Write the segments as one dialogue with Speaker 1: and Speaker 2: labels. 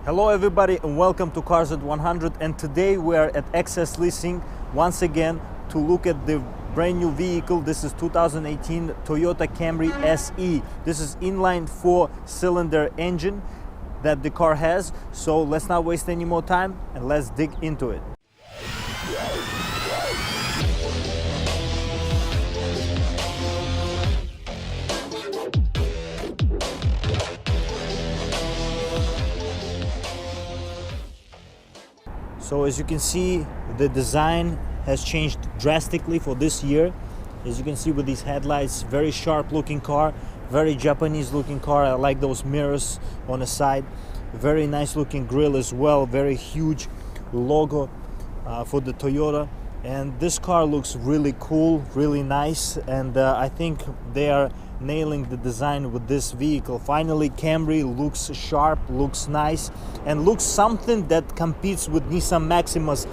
Speaker 1: Hello everybody and welcome to Cars at 100, and today we are at XS Leasing once again to look at the brand new vehicle. This is 2018 Toyota Camry SE. This is inline 4-cylinder engine that the car has. So let's not waste any more time and let's dig into it. So as you can see, the design has changed drastically for this year. As you can see with these headlights, very sharp looking car, very Japanese looking car. I like those mirrors on the side. Very nice looking grille as well, very huge logo for the Toyota. And this car looks really cool, really nice, and I think they are nailing the design with this vehicle. Finally, Camry looks sharp, looks nice, and looks something that competes with Nissan Maxima's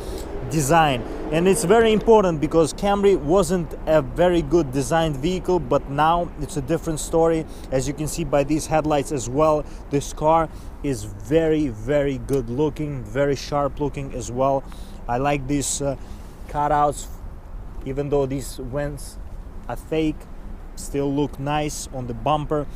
Speaker 1: design. And it's very important because Camry wasn't a very good designed vehicle, but now it's a different story. As you can see by these headlights as well, this car is very, very good looking, very sharp looking as well. I like these cutouts, even though these vents are fake, still look nice on the bumper.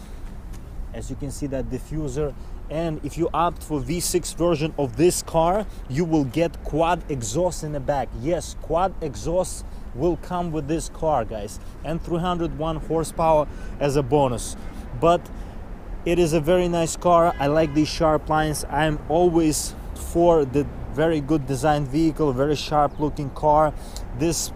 Speaker 1: As you can see, that diffuser. And if you opt for V6 version of this car, you will get quad exhaust in the back. Yes, quad exhaust will come with this car, guys, and 301 horsepower as a bonus. But it is a very nice car. I like these sharp lines. I'm always for the very good designed vehicle, very sharp looking car. This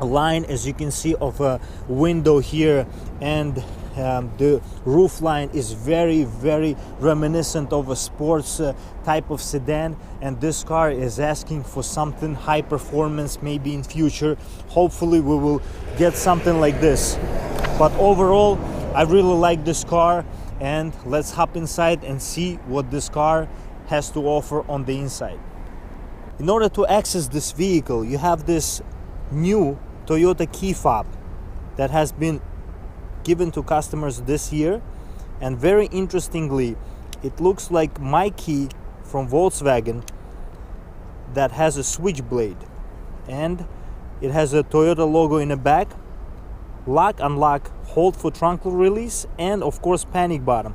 Speaker 1: line, as you can see, of a window here and the roof line is very, very reminiscent of a sports type of sedan, and this car is asking for something high performance. Maybe in future, hopefully we will get something like this. But overall, I really like this car, and let's hop inside and see what this car has to offer on the inside. In order to access this vehicle, you have this new Toyota key fob that has been given to customers this year, and very interestingly, it looks like my key from Volkswagen that has a switchblade, and it has a Toyota logo in the back. Lock, unlock, hold for trunk release, and of course panic button.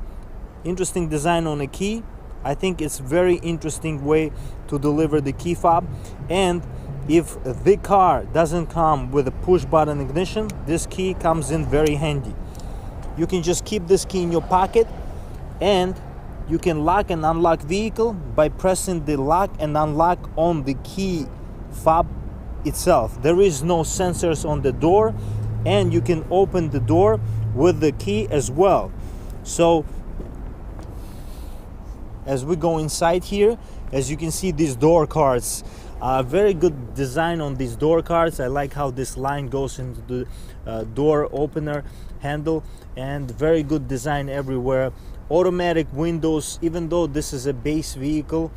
Speaker 1: Interesting design on a key. I think it's very interesting way to deliver the key fob. And if the car doesn't come with a push button ignition, this key comes in very handy. You can just keep this key in your pocket, and you can lock and unlock vehicle by pressing the lock and unlock on the key fob itself. There is no sensors on the door, and you can open the door with the key as well. So as we go inside here, as you can see, these door cards, very good design on these door cards. I like how this line goes into the door opener handle, and very good design everywhere. Automatic windows, even though this is a base vehicle,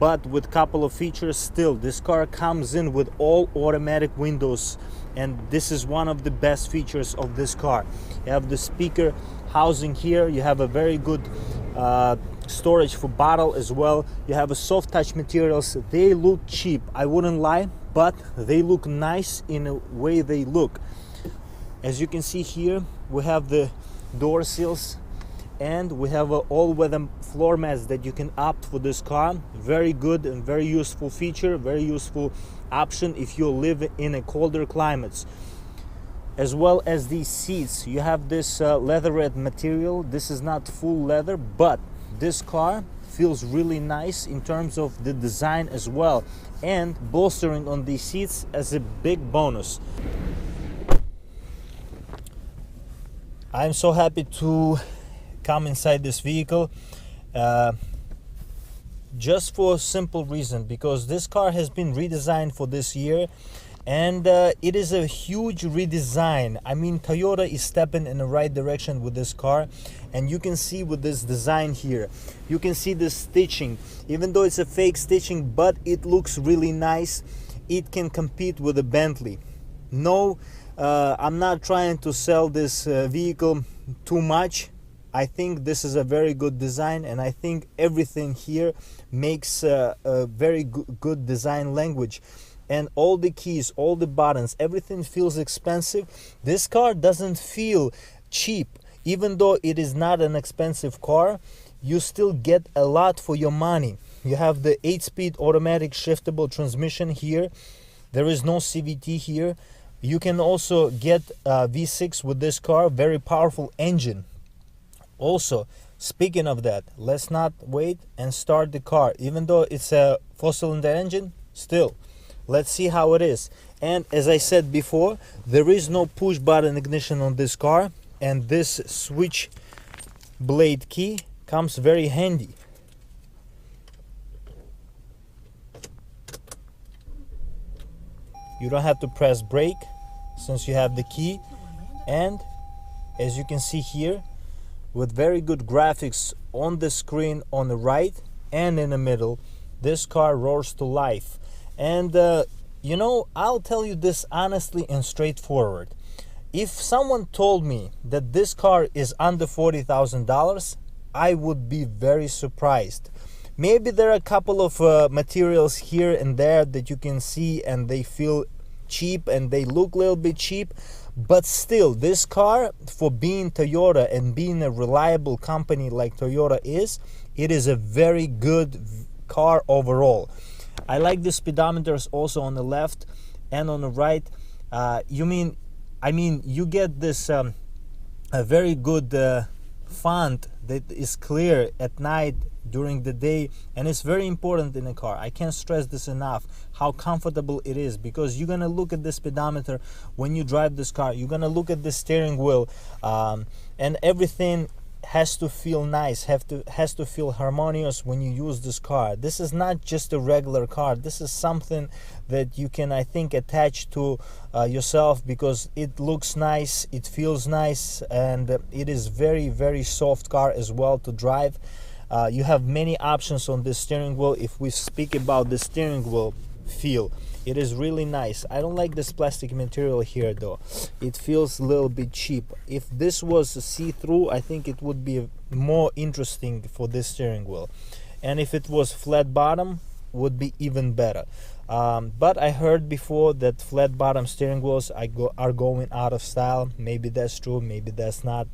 Speaker 1: but with couple of features, still this car comes in with all automatic windows, and this is one of the best features of this car. You have the speaker housing here, you have a very good storage for bottle as well. You have a soft touch materials. They look cheap, I wouldn't lie, but they look nice in a way they look. As you can see here, we have the door sills, and we have all-weather floor mats that you can opt for this car. Very good and very useful feature, very useful option if you live in a colder climates. As well as these seats, you have this leatherette material. This is not full leather, but this car feels really nice in terms of the design as well, and bolstering on these seats as a big bonus. I'm so happy to come inside this vehicle just for a simple reason, because this car has been redesigned for this year, and it is a huge redesign. I mean, Toyota is stepping in the right direction with this car, and you can see with this design here, you can see the stitching. Even though it's a fake stitching, but it looks really nice. It can compete with a Bentley. No, I'm not trying to sell this vehicle too much. I think this is a very good design, and I think everything here makes a very good design language. And all the keys, all the buttons, everything feels expensive. This car doesn't feel cheap. Even though it is not an expensive car, you still get a lot for your money. You have the 8-speed automatic shiftable transmission here. There is no CVT here. You can also get V6 with this car, very powerful engine. Also, speaking of that, let's not wait and start the car. Even though it's a 4-cylinder engine, still, let's see how it is. And as I said before, there is no push button ignition on this car, and this switch blade key comes very handy. You don't have to press brake since you have the key. And as you can see here, with very good graphics on the screen on the right and in the middle, this car roars to life. And you know, I'll tell you this honestly and straightforward. If someone told me that this car is under $40,000, I would be very surprised. Maybe there are a couple of materials here and there that you can see and they feel cheap and they look a little bit cheap, but still, this car, for being Toyota and being a reliable company like Toyota is, it is a very good car overall. I like the speedometers also on the left and on the right. You get this a very good font that is clear at night, during the day, and it's very important in a car. I can't stress this enough, how comfortable it is, because you're gonna look at the speedometer when you drive this car, you're gonna look at the steering wheel, and everything has to feel nice, has to feel harmonious when you use this car. This is not just a regular car. This is something that you can, I think, attach to yourself, because it looks nice, it feels nice, and it is very, very soft car as well to drive. You have many options on this steering wheel. If we speak about the steering wheel feel, it is really nice. I don't like this plastic material here though. It feels a little bit cheap. If this was see-through, I think it would be more interesting for this steering wheel. And if it was flat bottom, would be even better. But I heard before that flat bottom steering wheels are going out of style. Maybe that's true, maybe that's not.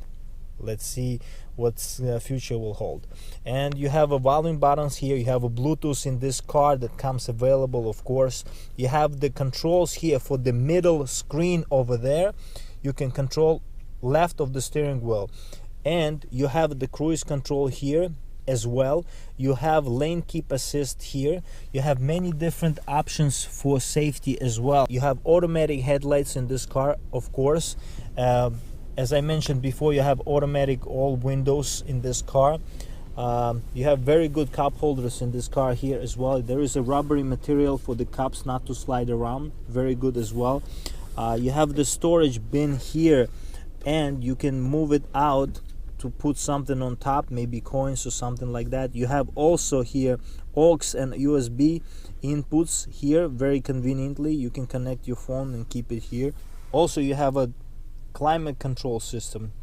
Speaker 1: Let's see what future will hold. And you have a volume buttons here. You have a Bluetooth in this car that comes available, of course. You have the controls here for the middle screen over there. You can control left of the steering wheel, and you have the cruise control here as well. You have lane keep assist here. You have many different options for safety as well. You have automatic headlights in this car, of course. As I mentioned before, you have automatic all windows in this car. You have very good cup holders in this car here as well. There is a rubbery material for the cups not to slide around, very good as well. You have the storage bin here, and you can move it out to put something on top, maybe coins or something like that. You have also here aux and USB inputs here, very conveniently. You can connect your phone and keep it here. Also, you have a climate control system,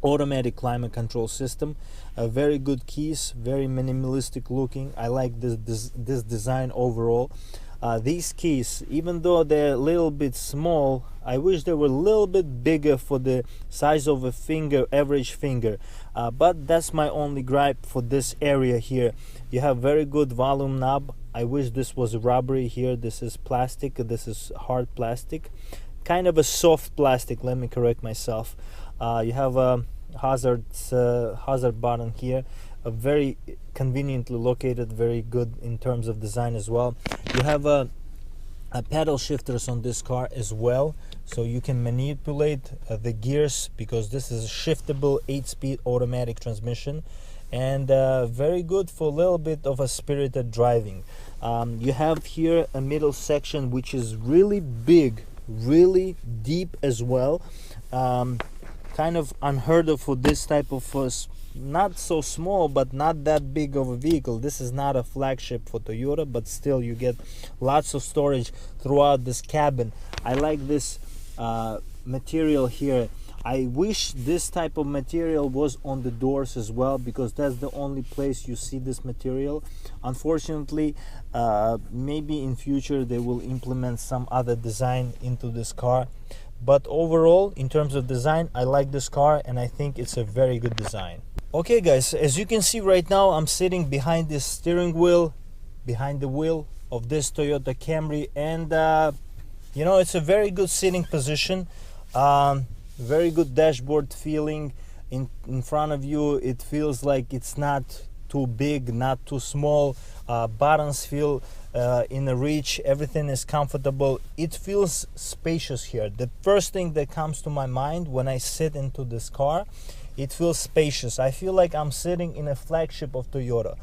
Speaker 1: automatic climate control system, very good keys, very minimalistic looking. I like this design overall. These keys, even though they're a little bit small, I wish they were a little bit bigger for the size of a finger, average finger, but that's my only gripe for this area here. You have very good volume knob. I wish this was rubbery here. This is plastic, this is hard plastic, kind of a soft plastic, let me correct myself. You have a hazard button here, a very conveniently located, very good in terms of design as well. You have a pedal shifters on this car as well, so you can manipulate the gears, because this is a shiftable 8-speed automatic transmission, and very good for a little bit of a spirited driving. You have here a middle section which is really big, really deep as well, kind of unheard of for this type of not so small but not that big of a vehicle. This is not a flagship for Toyota, but still you get lots of storage throughout this cabin. I like this material here I wish this type of material was on the doors as well, because that's the only place you see this material. Unfortunately, maybe in future they will implement some other design into this car, but overall in terms of design, I like this car and I think it's a very good design. Okay guys, as you can see right now, I'm sitting behind this steering wheel, behind the wheel of this Toyota Camry, and you know, it's a very good sitting position. Very good dashboard feeling in front of you. It feels like it's not too big, not too small. Buttons feel in the reach. Everything is comfortable. It feels spacious here. The first thing that comes to my mind when I sit into this car, it feels spacious. I feel like I'm sitting in a flagship of Toyota,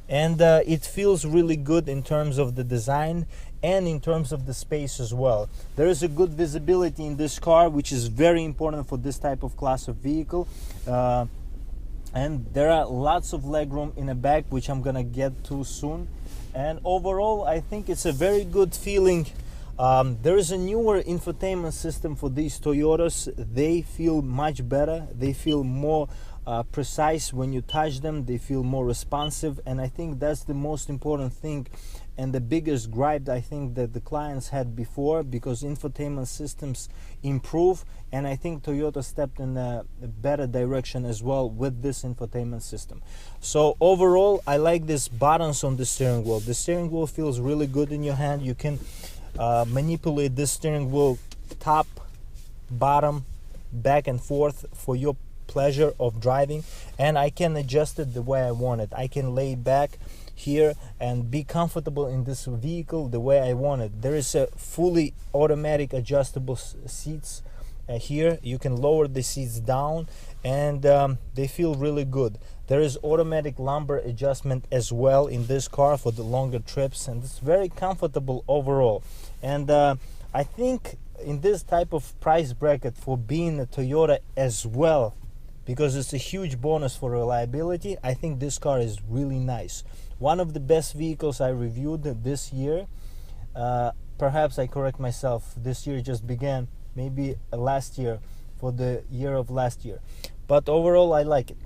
Speaker 1: and it feels really good in terms of the design and in terms of the space as well. There is a good visibility in this car, which is very important for this type of class of vehicle, and there are lots of legroom in the back, which I'm gonna get to soon. And overall, I think it's a very good feeling. There is a newer infotainment system for these Toyotas. They feel much better. They feel more precise when you touch them. They feel more responsive, and I think that's the most important thing and the biggest gripe I think that the clients had before, because infotainment systems improve, and I think Toyota stepped in a better direction as well with this infotainment system. So overall, I like these buttons on the steering wheel. The steering wheel feels really good in your hand. You can manipulate this steering wheel top, bottom, back and forth for your pleasure of driving, and I can adjust it the way I want it. I can lay back here and be comfortable in this vehicle the way I want it. There is a fully automatic adjustable seats here. You can lower the seats down, and they feel really good. There is automatic lumbar adjustment as well in this car for the longer trips, and it's very comfortable overall. And I think in this type of price bracket, for being a Toyota as well, because it's a huge bonus for reliability, I think this car is really nice. One of the best vehicles I reviewed this year. Perhaps I correct myself, this year just began, maybe last year, for the year of last year. But overall, I like it.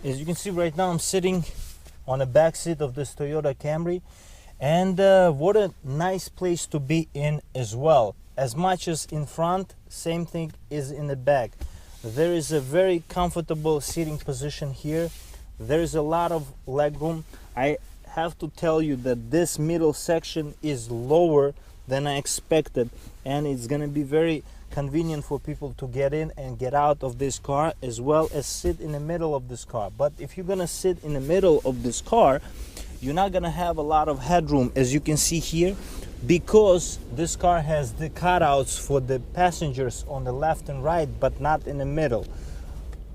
Speaker 1: As you can see right now, I'm sitting on the back seat of this Toyota Camry, and what a nice place to be in as well. As much as in front, same thing is in the back. There is a very comfortable seating position here. There is a lot of legroom. I have to tell you that this middle section is lower than I expected, and it's gonna be very convenient for people to get in and get out of this car, as well as sit in the middle of this car. But if you're gonna sit in the middle of this car, you're not gonna have a lot of headroom, as you can see here, because this car has the cutouts for the passengers on the left and right, but not in the middle.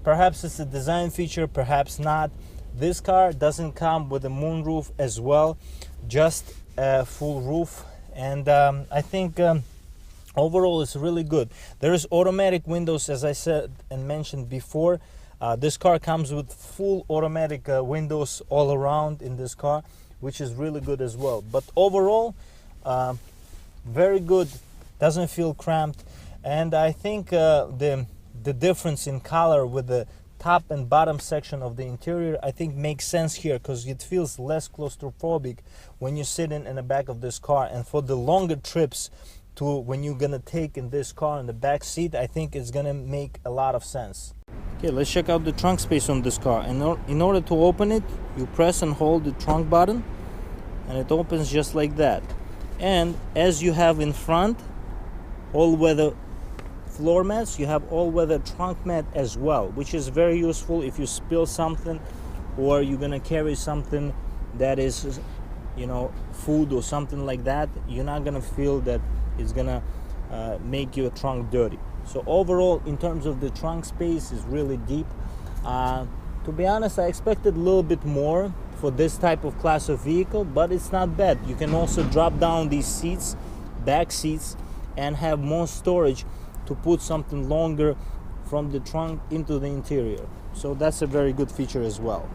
Speaker 1: Perhaps it's a design feature, perhaps not. This car doesn't come with a moonroof as well, just a full roof, and I think overall it's really good. There is automatic windows, as I said and mentioned before. This car comes with full automatic windows all around in this car, which is really good as well. But overall, very good, doesn't feel cramped, and I think the difference in color with the top and bottom section of the interior, I think makes sense here, because it feels less claustrophobic when you sit in the back of this car. And for the longer trips to when you're gonna take in this car in the back seat, I think it's gonna make a lot of sense. Okay, let's check out the trunk space on this car. And in order to open it, you press and hold the trunk button, and it opens just like that. And as you have in front all-weather floor mats, you have all-weather trunk mat as well, which is very useful if you spill something or you're gonna carry something that is, you know, food or something like that. You're not gonna feel that it's gonna make your trunk dirty. So overall, in terms of the trunk space, is really deep. To be honest, I expected a little bit more for this type of class of vehicle, but it's not bad. You can also drop down these seats, back seats, and have more storage to put something longer from the trunk into the interior. So that's a very good feature as well.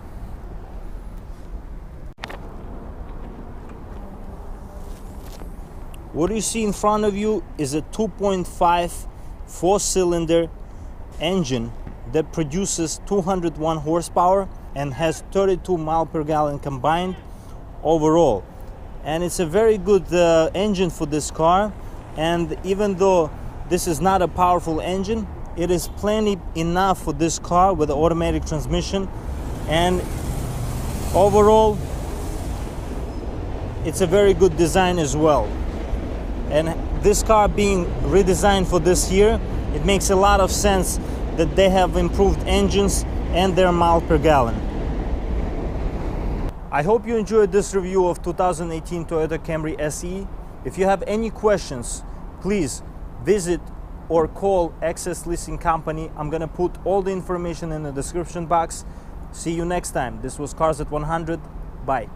Speaker 1: What you see in front of you is a 2.5 4-cylinder engine that produces 201 horsepower and has 32 miles per gallon combined overall. And it's a very good engine for this car. And even though this is not a powerful engine, it is plenty enough for this car with the automatic transmission. And overall, it's a very good design as well. And this car being redesigned for this year, it makes a lot of sense that they have improved engines and their miles per gallon. I hope you enjoyed this review of 2018 Toyota Camry SE. If you have any questions, please visit or call XS Leasing Company. I'm gonna put all the information in the description box. See you next time. This was Cars at 100. Bye.